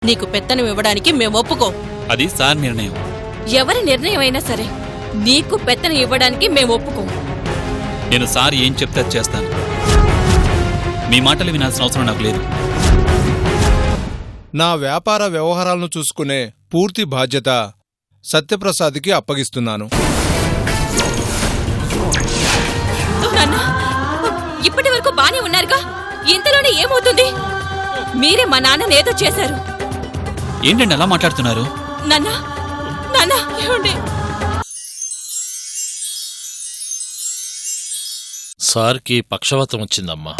నీకు పెత్తనం ఇవ్వడానికి మేము ఒప్పుకోం. అది సార్ నిర్ణయం. ఎవరి నిర్ణయం అయినా సరే నీకు పెత్తనం ఇవ్వడానికి మేము ఒప్పుకోం. నేను సార్ ఏం చెప్తే అది చేస్తాను. మీ మాటలు వినాల్సిన అవసరం నాకు లేదు. నా వ్యాపార వ్యవహారాలను చూసుకునే పూర్తి బాధ్యత సత్యప్రసాద్కి అప్పగిస్తున్నాను. ఇప్పటి వరకు బానే ఉన్నారుగా, ఇంతలోనే ఏమవుతుంది? మీరే మా నాన్నని ఏదో చేశారు. ఏంటండి అలా మాట్లాడుతున్నారు? నాన్న నాన్న ఏమండి? సార్కి పక్షవాతం వచ్చిందమ్మా.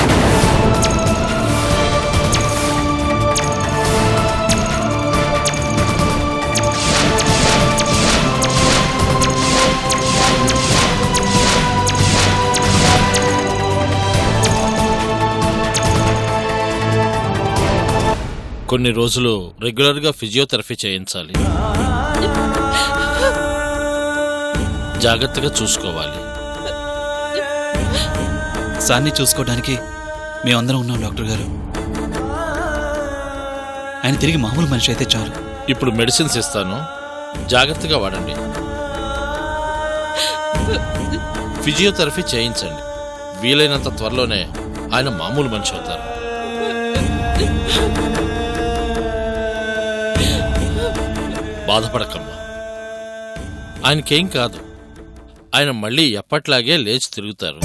కొన్ని రోజులు రెగ్యులర్గా ఫిజియోథెరపీ చేయించాలి. జాగ్రత్తగా చూసుకోవాలి. సార్ని చూసుకోవడానికి మేమందరం ఉన్నాం డాక్టర్ గారు. ఆయన తిరిగి మామూలు మనిషి అయితే చాలు. ఇప్పుడు మెడిసిన్స్ ఇస్తాను, జాగ్రత్తగా వాడండి. ఫిజియోథెరపీ చేయించండి. వీలైనంత త్వరలోనే ఆయన మామూలు మనిషి అవుతారు. బాధపడకమ్మా, ఆయనకేం కాదు. ఆయన మళ్ళీ ఎప్పట్లాగే లేచి తిరుగుతారు.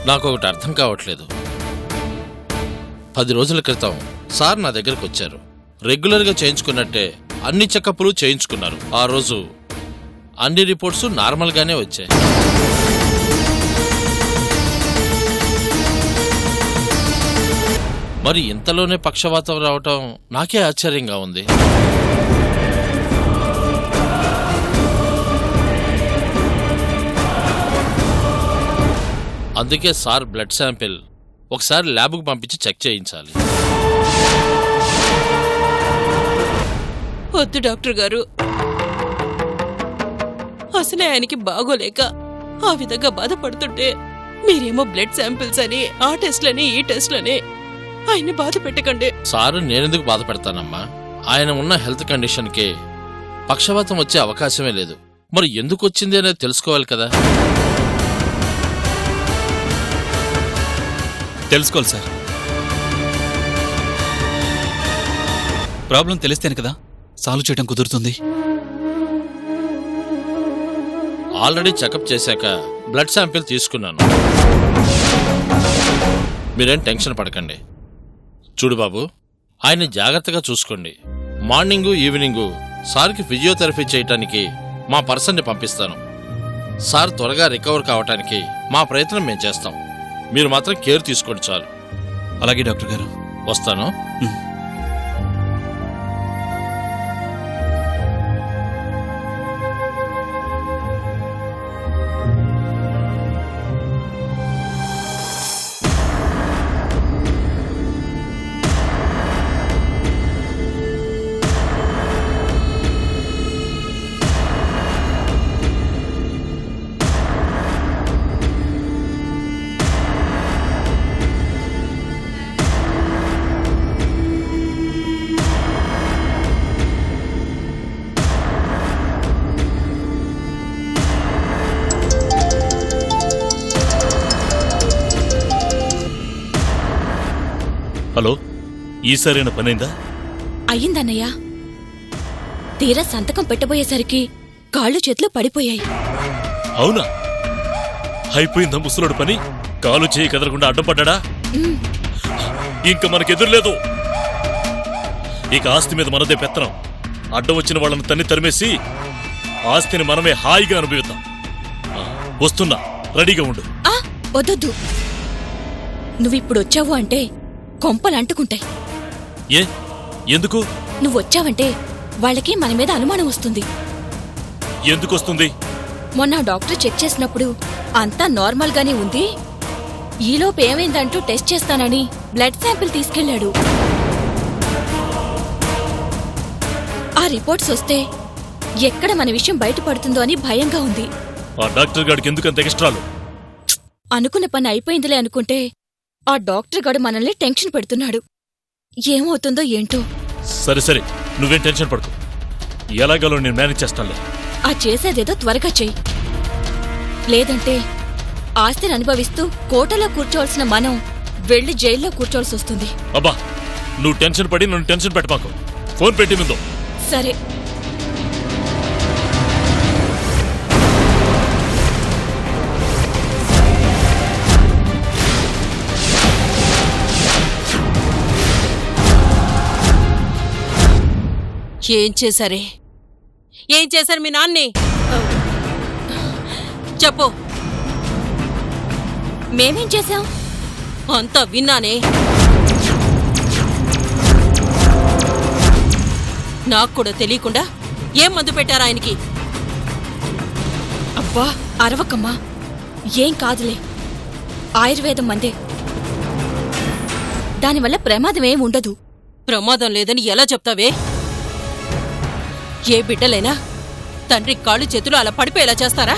నాకు ఒకటి అర్థం కావట్లేదు. 10 రోజుల క్రితం సార్ నా దగ్గరకు వచ్చారు. రెగ్యులర్గా చేయించుకున్నట్టే అన్ని చెకప్లు చేయించుకున్నారు. ఆ రోజు అన్ని రిపోర్ట్స్ నార్మల్గానే వచ్చాయి. మరి ఇంతలోనే పక్షవాతం రావటం నాకే ఆశ్చర్యంగా ఉంది. అందుకే సార్ బ్లడ్ శాంపిల్ ఒకసారి ల్యాబ్కు పంపించి చెక్ చేయించాలి. వద్దు డాక్టర్ గారు, అసలే ఆయనకి బాగోలేక ఆ విధంగా బాధపడుతుంటే మీరేమో బ్లడ్ శాంపిల్స్ అని ఆ టెస్ట్లని ఈ టెస్ట్లని ఆయన్ని బాధ పెట్టకండి. సారు నేనెందుకు బాధ పెడతానమ్మా? ఆయన ఉన్న హెల్త్ కండిషన్కి పక్షవాతం వచ్చే అవకాశమే లేదు. మరి ఎందుకు వచ్చింది అనేది తెలుసుకోవాలి కదా. తెలుసుకోవాలి సార్. ప్రాబ్లం తెలిస్తేనే కదా సాల్వ్ చేయడం కుదురుతుంది. ఆల్రెడీ చెకప్ చేశాక బ్లడ్ శాంపిల్ తీసుకున్నాను. మీరేం టెన్షన్ పడకండి. చూడు బాబు, ఆయన్ని జాగ్రత్తగా చూసుకోండి. మార్నింగు ఈవినింగు సార్కి ఫిజియోథెరపీ చేయటానికి మా పర్సన్ని పంపిస్తాను. సార్ త్వరగా రికవర్ కావటానికి మా ప్రయత్నం మేము చేస్తాం. మీరు మాత్రం కేర్ తీసుకోండి చాలు. అలాగే డాక్టర్ గారు. వస్తాను. హలో, ఈసారైనా పనైందా? అయ్యిందన్నయ్యా. తీరా సంతకం పెట్టబోయేసరికి కాళ్ళు చేతులు పడిపోయాయి. అవునా? అయిపోయిందా ముసలోడు పని? కాలు చేయి కదలకుండా అడ్డంపడ్డా? ఇంక మనకెదురులేదు. ఇక ఆస్తి మీద మనదే పెత్తనం. అడ్డం వచ్చిన వాళ్ళని తన్ని తరిమేసి ఆస్తిని మనమే హాయిగా అనుభవిద్దాం. వస్తున్నా, రెడీగా ఉండు. వద్దొద్దు, నువ్విప్పుడు వచ్చావు అంటే కొంపలు అంటుకుంటాయి. ఏ ఎందుకు? నువ్వొచ్చావంటే వాళ్ళకి మన మీద అనుమానం వస్తుంది. ఎందుకొస్తుంది? మొన్న డాక్టర్ చెక్ చేసినప్పుడు అంతా నార్మల్ గానే ఉంది. ఈలోపు ఏమైందంటూ టెస్ట్ చేస్తానని బ్లడ్ శాంపిల్ తీసుకెళ్లాడు. ఆ రిపోర్ట్స్ వస్తే ఎక్కడ మన విషయం బయటపడుతుందో అని భయంగా ఉంది. ఆ డాక్టర్ గాడికి ఎందుకంత ఎక్స్ట్రాలు? అనుకున్న పని అయిపోయిందిలే అనుకుంటే ఆ డాక్టర్ గాడు మనల్ని టెన్షన్ పెడుతున్నాడు. ఏమవుతుందో ఏంటో. సరే సరే, నువ్వేం టెన్షన్ పడుకో. ఎలాగలో నేను మేనేజ్ చేస్తానులే. ఆ చేసేదేదో త్వరగా చెయ్యి. లేదంటే ఆస్తిని అనుభవిస్తూ కోటలో కూర్చోవలసిన మనం వెళ్లి జైల్లో కూర్చోవలసి వస్తుంది. అబ్బా, నువ్వు టెన్షన్ పడి నన్ను టెన్షన్ పెట్టమాకు. ఫోన్ పెట్టి ముందు. సరే. ఏం చేశారే? ఏం చేశారు మీ నాన్ని? చెప్పు. మేమేం చేశాం? అంతా విన్నానే. నాకు కూడా తెలియకుండా ఏం మందు పెట్టారా ఆయనకి? అబ్బా అరవకమ్మా, ఏం కాదులే. ఆయుర్వేదం మందే. దానివల్ల ప్రమాదం ఏం ఉండదు. ప్రమాదం లేదని ఎలా చెప్తావే? ఏ బిడ్డలైనా తండ్రి కాళ్ళు చేతులు అలా పడిపోయేలా చేస్తారా?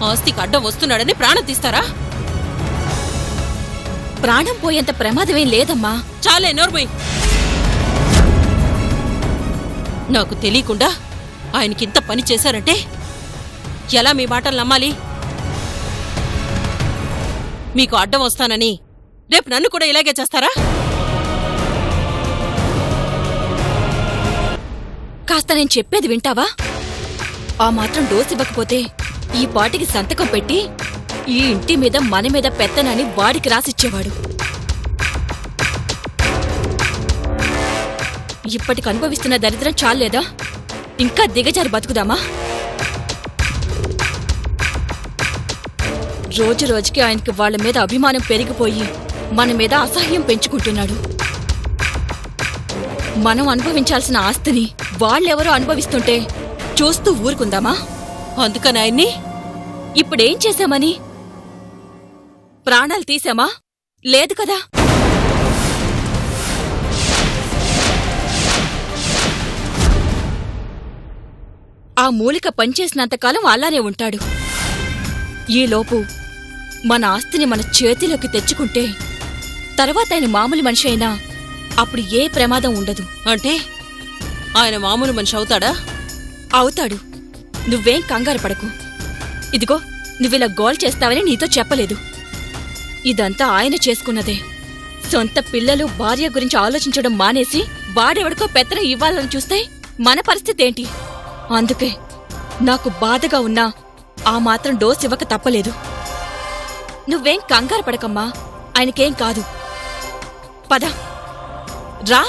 ఆస్తికి అడ్డం వస్తున్నాడని ప్రాణం తీస్తారా? ప్రాణం పోయేంత ప్రమాదమేం లేదమ్మా. చాలే నోర్మయ్. నాకు తెలియకుండా ఆయనకింత పని చేశారంటే ఎలా మీ మాటలు నమ్మాలి? మీకు అడ్డం వస్తానని రేపు నన్ను కూడా ఇలాగే చేస్తారా? కాస్త నేను చెప్పేది వింటావా? ఆ మాత్రం డోస్ ఇవ్వకపోతే ఈ పాటికి సంతకం పెట్టి ఈ ఇంటి మీద మన మీద పెత్తనని వాడికి రాసిచ్చేవాడు. ఇప్పటికి అనుభవిస్తున్న దరిద్రం చాలేదా? ఇంకా దిగజారి బతుకుదామా? రోజు రోజుకి ఆయనకి వాళ్ళ మీద అభిమానం పెరిగిపోయి మన మీద అసహ్యం పెంచుకుంటున్నాడు. మనం అనుభవించాల్సిన ఆస్తిని వాళ్ళెవరో అనుభవిస్తుంటే చూస్తూ ఊరుకుందామా? అందుకని ఆయన్ని ఇప్పుడేం చేశామని? ప్రాణాలు తీశామా? లేదు కదా. ఆ మూలిక పనిచేసినంతకాలం అలానే ఉంటాడు. ఈలోపు మన ఆస్తిని మన చేతిలోకి తెచ్చుకుంటే తర్వాత ఆయన మామూలు మనిషి అయినా అప్పుడు ఏ ప్రమాదం ఉండదు. అంటే ఆయన మామూలు మనిషి అవుతాడా? అవుతాడు. నువ్వేం కంగారు పడకు. ఇదిగో, నువ్విలా గోల్ చేస్తావని నీతో చెప్పలేదు. ఇదంతా ఆయన చేసుకున్నదే. సొంత పిల్లలు భార్య గురించి ఆలోచించడం మానేసి వాడెవడికో పెత్తనం ఇవ్వాలని చూస్తే మన పరిస్థితి ఏంటి? అందుకే నాకు బాధగా ఉన్నా ఆ మాత్రం డోస్ ఇవ్వక తప్పలేదు. నువ్వేం కంగారు పడకమ్మా, ఆయనకేం కాదు. పద రా.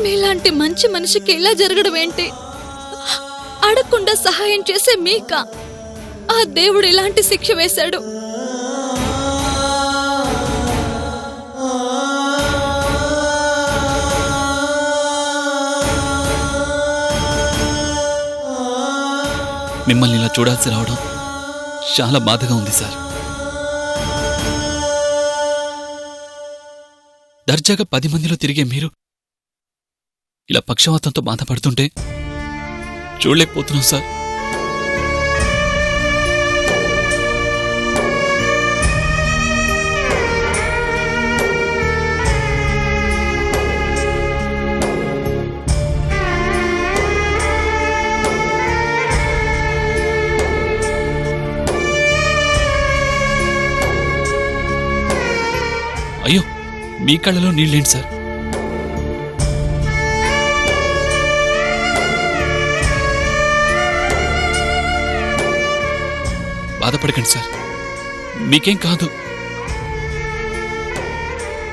మీలాంటి మంచి మనిషికి ఇలా జరగడం ఏంటి? అడగకుండా సహాయం చేసే మీక ఆ దేవుడు ఇలాంటి శిక్ష వేశాడు. మిమ్మల్ని ఇలా చూడాల్సి రావడం చాలా బాధగా ఉంది సార్. దర్జాగా 10 మందిలో తిరిగే మీరు ఇలా పక్షవాతంతో బాధపడుతుంటే చూడలేకపోతున్నాం సార్. అయ్యో, మీ కళ్ళలో నీళ్ళేంటి సార్? బాధపడకండి సార్, మీకేం కాదు.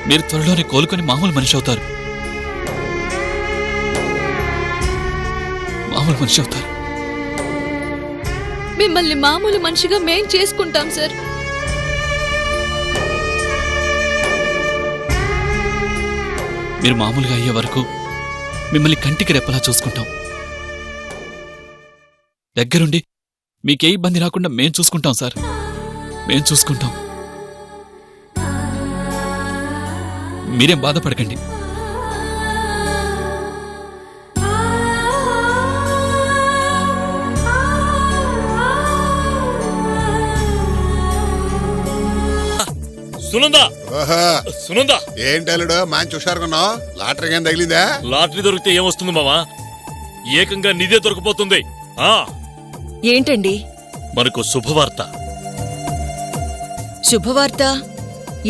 మీరు త్వరలోనే కోలుకొని మామూలు మనిషి అవుతారు. మామూలు మనిషి అవుతారు. మిమ్మల్ని మామూలు మనిషిగా మేం చేసుకుంటాం సార్. మీరు మామూలుగా అయ్యే వరకు మిమ్మల్ని కంటికి రెప్పలా చూసుకుంటాం. దగ్గరుండి మీకే ఇబ్బంది రాకుండా మేం చూసుకుంటాం సార్, మేం చూసుకుంటాం. మీరేం బాధపడకండి. సునందా, ఓహో సునందా, ఏంటల్లుడు మంచి హుషారుకున్నావు? లాటరీ ఏం తగిలిందా? లాటరీ దొరికితే ఏమొస్తుంది మావా? ఏకంగా నిదే దొరికిపోతుంది. ఆ ఏంటండి మనకు శుభవార్త. శుభవార్త?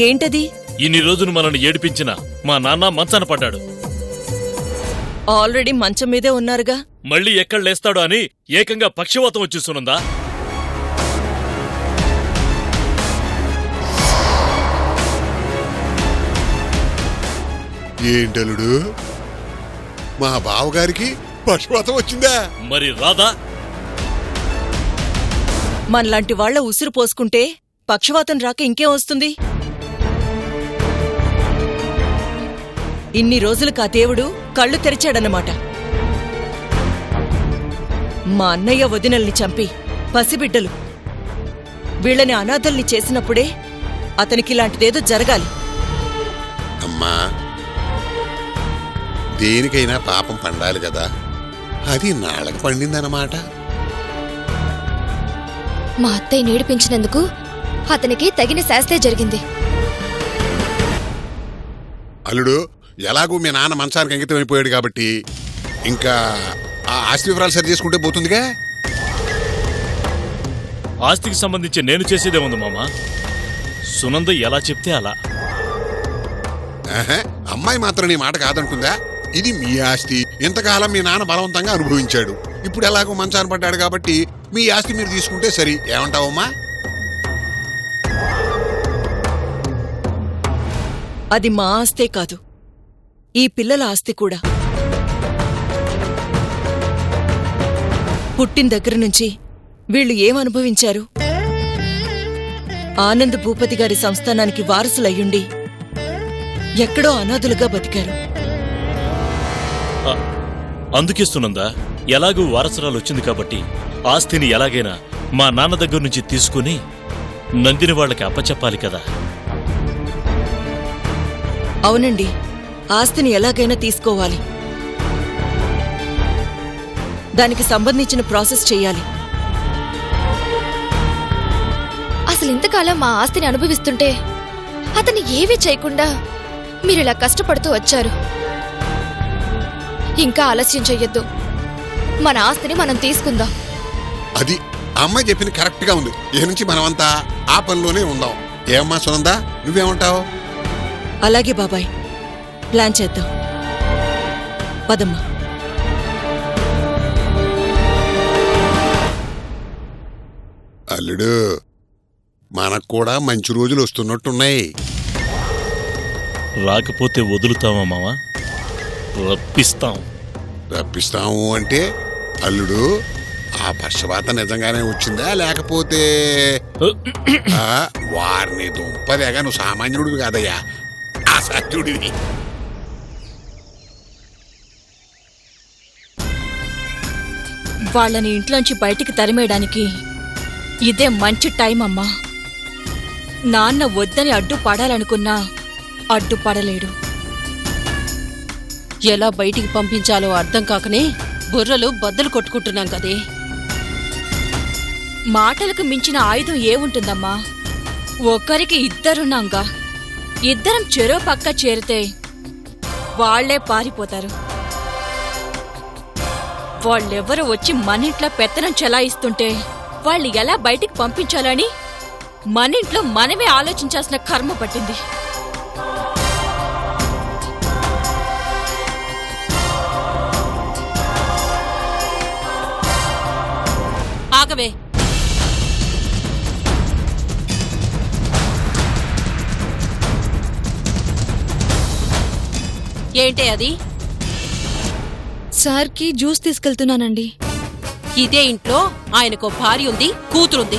ఏంటది? ఇన్ని రోజులు మనల్ని ఏడిపించిన మా నాన్న మంచాన పడ్డాడు. ఆల్రెడీ మంచం మీదే ఉన్నారుగా. మళ్ళీ ఎక్కడ లేస్తాడో అని ఏకంగా పక్షవాతం వచ్చి సునందా. ఏంటల్లుడు మా బావగారికి పక్షపాతం వచ్చిందా? మరి రాదా? మనలాంటి వాళ్ల ఉసురు పోసుకుంటే పక్షవాతం రాక ఇంకేం వస్తుంది? ఇన్ని రోజులకు ఆ దేవుడు కళ్ళు తెరిచాడన్నమాట. మా అన్నయ్య వదినల్ని చంపి పసిబిడ్డలు వీళ్ళని అనాథల్ని చేసినప్పుడే అతనికిలాంటిదేదో జరగాలి. అమ్మా, దేనికైనా పాపం పండాలి కదా, అది నాళ్ళకు పండిందన్నమాట. మా అత్తయ్య నేడిపించినందుకు అతనికి తగిన శాస్తే జరిగింది. అల్లుడు, ఎలాగూ మీ నాన్న మంచానికి అంకితం అయిపోయాడు కాబట్టి ఇంకా ఆ ఆస్తి వివరాలు సరి చేసుకుంటే పోతుందిగా. ఆస్తికి సంబంధించి నేను చేసేదేముంది మామా. సునంద ఎలా చెప్తే అలా. ఆహా, అమ్మాయి మాత్రం నీ మాట కాదంటుందా? ఇది మీ ఆస్తి, ఇంతకాలం మీ నాన్న బలవంతంగా అనుభవించాడు. ఇప్పుడు ఎలాగో మంచాన పడ్డాడు కాబట్టి మీ ఆస్తి మీరు తీసుకుంటే సరి. ఏమంటావమ్మా? అది మా ఆస్తే కాదు, ఈ పిల్లల ఆస్తి కూడా. పుట్టిన దగ్గర నుంచి వీళ్ళు ఏమనుభవించారు? ఆనంద్ భూపతి గారి సంస్థానానికి వారసులయ్యుండి ఎక్కడో అనాథులుగా బతికారు. అందుకే సునందా, ఎలాగూ వారసురాలు వచ్చింది కాబట్టి ఆస్తిని ఎలాగైనా మా నాన్న దగ్గర నుంచి తీసుకుని నందిని వాళ్ళకి అప్పచెప్పాలి కదా. అవునండి, ఆస్తిని ఎలాగైనా తీసుకోవాలి. దానికి సంబంధించిన ప్రాసెస్ చెయ్యాలి. అసలు ఇంతకాలం మా ఆస్తిని అనుభవిస్తుంటే అతన్ని ఏవీ చేయకుండా మీరిలా కష్టపడుతూ వచ్చారు. ఇంకా ఆలస్యం చెయ్యొద్దు, మన ఆస్తిని మనం తీసుకుందాం. అది అమ్మాయి చెప్పింది కరెక్ట్ గా ఉంది. ఇక నుంచి మనమంతా ఆ పనిలోనే ఉందాం. ఏమ్మా సునందా, నువ్వేమంటావు? అలాగే బాబాయ్, ప్లాన్ చేద్దాం. పదమ్మా. అల్లుడు, మనకు కూడా మంచి రోజులు వస్తున్నట్టున్నాయి. రాకపోతే వదులుతావా మావా? రప్పిస్తాం. రప్పిస్తాము అంటే అల్లుడు, ఆ పక్షపాతం నిజంగానే వచ్చిందా లేకపోతే? వారిని దుంపదేగా, నువ్వు సామాన్యుడివి కాదయ్యా, అసాధ్యుడివి. వాళ్ళని ఇంట్లోంచి బయటికి తరిమేయడానికి ఇదే మంచి టైం అమ్మా. నాన్న వద్దని అడ్డుపడాలనుకున్నా అడ్డుపడలేడు. ఎలా బయటికి పంపించాలో అర్థం కాకనే బుర్రలు బద్దలు కొట్టుకుంటున్నాం కదే. మాటలకు మించిన ఆయుధం ఏముంటుందమ్మా? ఒకరికి ఇద్దరున్నాంగా. ఇద్దరం చెరో పక్క చేరితే వాళ్లే పారిపోతారు. వాళ్ళెవరో వచ్చి మనింట్లో పెత్తనం చెలాయిస్తుంటే వాళ్ళు ఎలా బయటికి పంపించాలని మనింట్లో మనమే ఆలోచించాల్సిన కర్మ పట్టింది. ఆగవే. ఏంటే అది? సార్కి జ్యూస్ తీసుకెళ్తున్నానండి. ఇదే ఇంట్లో ఆయనకో భార్య ఉంది, కూతురుంది.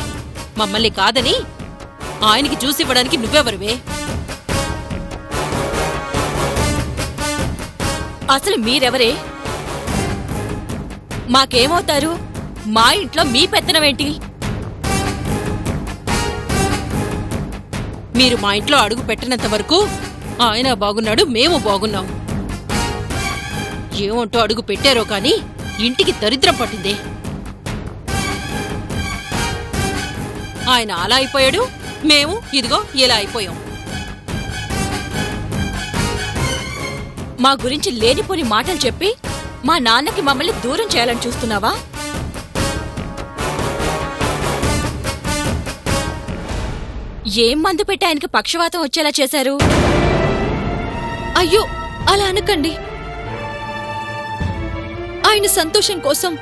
మమ్మల్ని కాదని ఆయనకి జ్యూస్ ఇవ్వడానికి నువ్వెవరివే? అసలు మీరెవరే? మాకేమవుతారు? మా ఇంట్లో మీ పెత్తనమేంటి? మీరు మా ఇంట్లో అడుగు పెట్టినంత వరకు ఆయన బాగున్నాడు, మేము బాగున్నాం. ఏమంటూ అడుగు పెట్టారో కాని ఇంటికి దరిద్రం పట్టిందే. ఆయన అలా అయిపోయాడు, మేము ఇదిగో ఇలా అయిపోయాం. మా గురించి లేనిపోని మాటలు చెప్పి మా నాన్నకి మమ్మల్ని దూరం చేయాలని చూస్తున్నావా? ఏం మందు పెట్టి ఆయనకి పక్షవాతం వచ్చేలా చేశారు? అయ్యో అలా అనకండి. ఆయన సంతోషం కోసం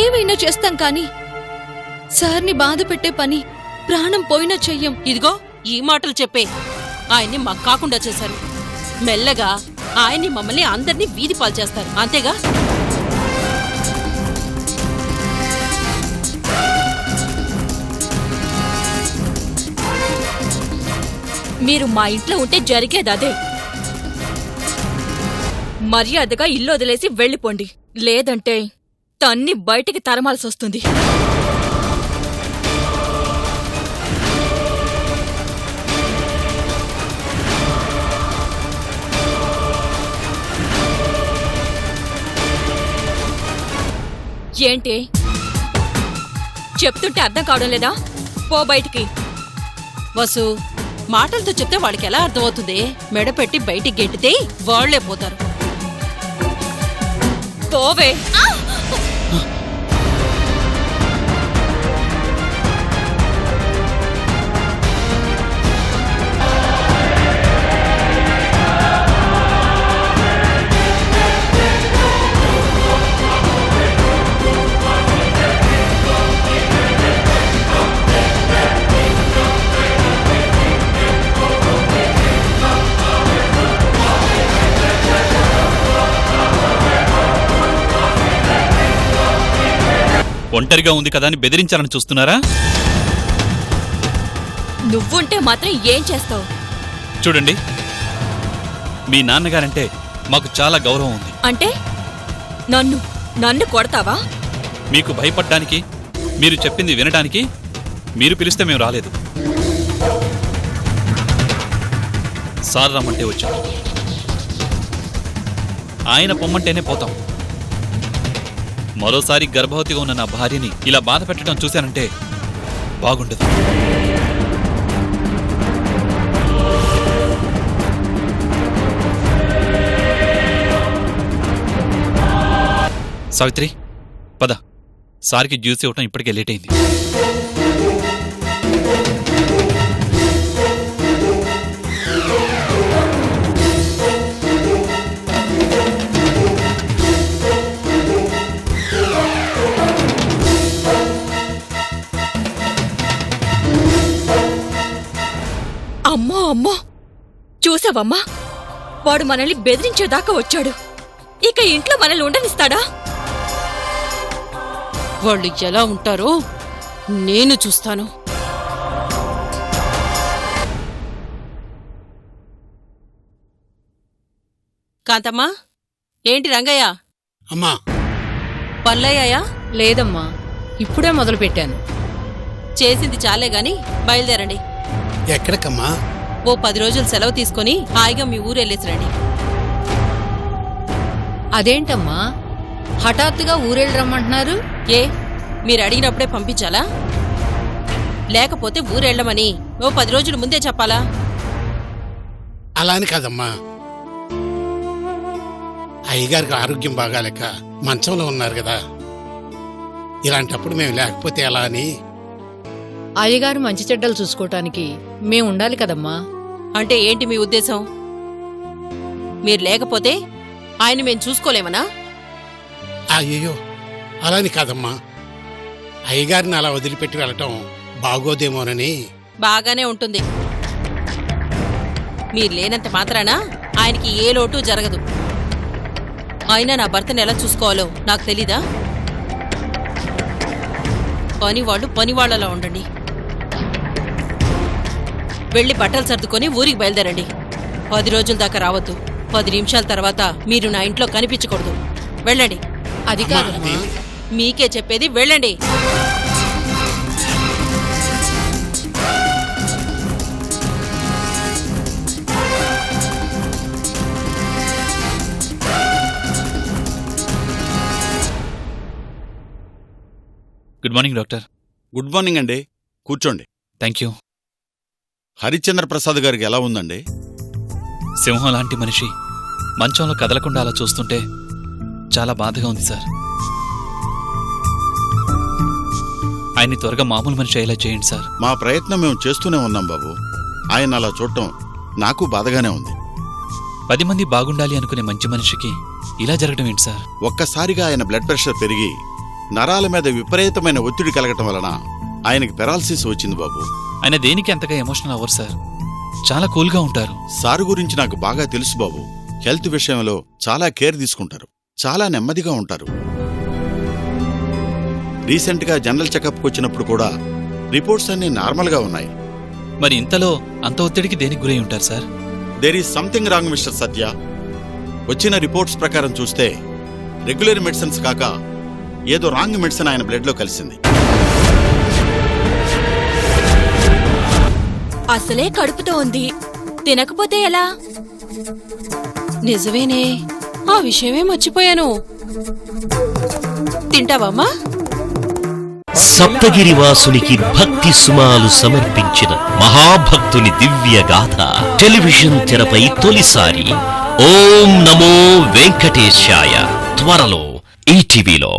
ఏమైనా చేస్తాం కానీ సార్ని బాధ పెట్టే పని ప్రాణం పోయినా చెయ్యం. ఇదిగో ఈ మాటలు చెప్పే ఆయన్ని మాకు కాకుండా చేశారు. మెల్లగా ఆయన్ని మమ్మల్ని అందరినీ వీధి పాలు చేస్తారు, అంతేగా? మీరు మా ఇంట్లో ఉంటే జరిగేదదే. మర్యాదగా ఇల్లు వదిలేసి వెళ్ళిపోండి, లేదంటే తన్ని బయటికి తరమాల్సొస్తుంది. ఏంటి చెప్తుంటే అర్థం కావడం లేదా? పో బయటికి. వసు, మాటలతో చెప్తే వాళ్ళకి ఎలా అర్థమవుతుంది? మెడ పెట్టి బయటికి గెంటితే వాళ్లే పోతారు. పోవే. ఒంటరిగా ఉంది కదా అని బెదిరించాలని చూస్తున్నారా? నువ్వుంటే మాత్రం ఏం చేస్తావు? చూడండి, మీ నాన్నగారంటే మాకు చాలా గౌరవం ఉంది. అంటే నన్ను నన్ను కొడతావా? మీకు భయపడ్డానికి, మీరు చెప్పింది వినడానికి మీరు పిలిస్తే మేము రాలేదు. సార్ రమ్మంటే వచ్చాం. ఆయన పొమ్మంటేనే పోతాం. మరోసారి గర్భవతిగా ఉన్న నా భార్యని ఇలా బాధ పెట్టడం చూశానంటే బాగుండదు. సావిత్రి, పద. సార్కి జ్యూస్ ఇవ్వటం ఇప్పటికే లేట్ అయింది. అమ్మో అమ్మో, చూసావమ్మా, వాడు మనల్ని బెదిరించేదాకా వచ్చాడు. ఇక ఇంట్లో మనల్ని ఉండనిస్తాడా? వాళ్ళు ఎలా ఉంటారో నేను చూస్తాను. కాంతమ్మా, ఏంటి రంగయ్య? అమ్మా, పనులయ్యాయా? లేదమ్మా, ఇప్పుడే మొదలు పెట్టాను. చేసింది చాలే గాని బయలుదేరండి. ఎక్కడికమ్మా? ఓ 10 రోజులు సెలవు తీసుకుని హాయిగా మీ ఊరెళ్ళేసి రండి. అదేంటమ్మా హఠాత్తుగా ఊరెళ్ళి రమ్మంటున్నారు? ఏ, మీరు అడిగినప్పుడే పంపించాలా? లేకపోతే ఊరెళ్ళమని ఓ 10 రోజుల ముందే చెప్పాలా? అలా అని కాదమ్మా, అయ్యగారికి ఆరోగ్యం బాగాలేక మంచంలో ఉన్నారు కదా, ఇలాంటప్పుడు మేము లేకపోతే ఎలా అని. అయ్యగారు మంచి చెడ్డలు చూసుకోవటానికి మేం ఉండాలి కదమ్మా. అంటే ఏంటి మీ ఉద్దేశం? మీరు లేకపోతే ఆయన మేం చూసుకోలేమనా? అయ్యో, అలా అని కాదమ్మా, అయ్యగారిని అలా వదిలిపెట్టి వెళ్ళటం బాగోదేమోనని. బాగానే ఉంటుంది. మీరు లేనంత మాత్రాన ఆయనకి ఏ లోటు జరగదు. అయినా నా భర్తను ఎలా చూసుకోవాలో నాకు తెలీదా? పనివాళ్ళు పనివాళ్లలా ఉండండి. వెళ్ళి బట్టలు సర్దుకొని ఊరికి బయలుదేరండి. 10 రోజుల దాకా రావద్దు. 10 నిమిషాల తర్వాత మీరు నా ఇంట్లో కనిపించకూడదు. వెళ్ళండి. అది కాదు. మీకే చెప్పేది, వెళ్ళండి. Good morning doctor. Good morning అండి. కూర్చోండి. Thank you. హరిశ్చంద్ర ప్రసాద్ గారికి ఎలా ఉందండి? సింహం లాంటి మనిషి మంచంలో కదలకుండా అలా చూస్తుంటే చాలా బాధగా ఉంది సార్. ఆయన్ని త్వరగా మామూలు మనిషి అయ్యేలా చేయండి సార్. మా ప్రయత్నం మేము చేస్తూనే ఉన్నాం బాబు. ఆయన అలా చూడటం నాకు బాధగానే ఉంది. 10 మంది బాగుండాలి అనుకునే మంచి మనిషికి ఇలా జరగడం ఏంటి సార్? ఒక్కసారిగా ఆయన బ్లడ్ ప్రెషర్ పెరిగి నరాల మీద విపరీతమైన ఒత్తిడి కలగటం వలన ఆయనకి పెరాలసిస్ వచ్చింది బాబు. ఆయన దేనికి అంతగా ఎమోషనల్ అవ్వరు సార్. చాలా కూల్గా ఉంటారు. సారు గురించి నాకు బాగా తెలుసు బాబు. హెల్త్ విషయంలో చాలా కేర్ తీసుకుంటారు. చాలా నెమ్మదిగా ఉంటారు. రీసెంట్గా జనరల్ చెకప్కి వచ్చినప్పుడు కూడా రిపోర్ట్స్ అన్నీ నార్మల్గా ఉన్నాయి. మరి ఇంతలో అంత ఒత్తిడికి దేనికి గురై ఉంటారు sir? There is something wrong mister Satya. వచ్చిన రిపోర్ట్స్ ప్రకారం చూస్తే రెగ్యులర్ మెడిసిన్స్ కాక ఏదో రాంగ్ మెడిసిన్ ఆయన బ్లడ్లో కలిసింది. అసలే కడుపుతో ఉంది, తినకపోతే ఎలా? నిజమేనే, ఆ విషయమే మర్చిపోయాను. తింటావమ్మా? సప్తగిరివాసునికి భక్తి సుమాలు సమర్పించిన మహాభక్తుని దివ్య గాథ టెలివిజన్ తెరపై తొలిసారి. ఓం నమో వెంకటేశాయ త్వరలో ఈటీవీలో.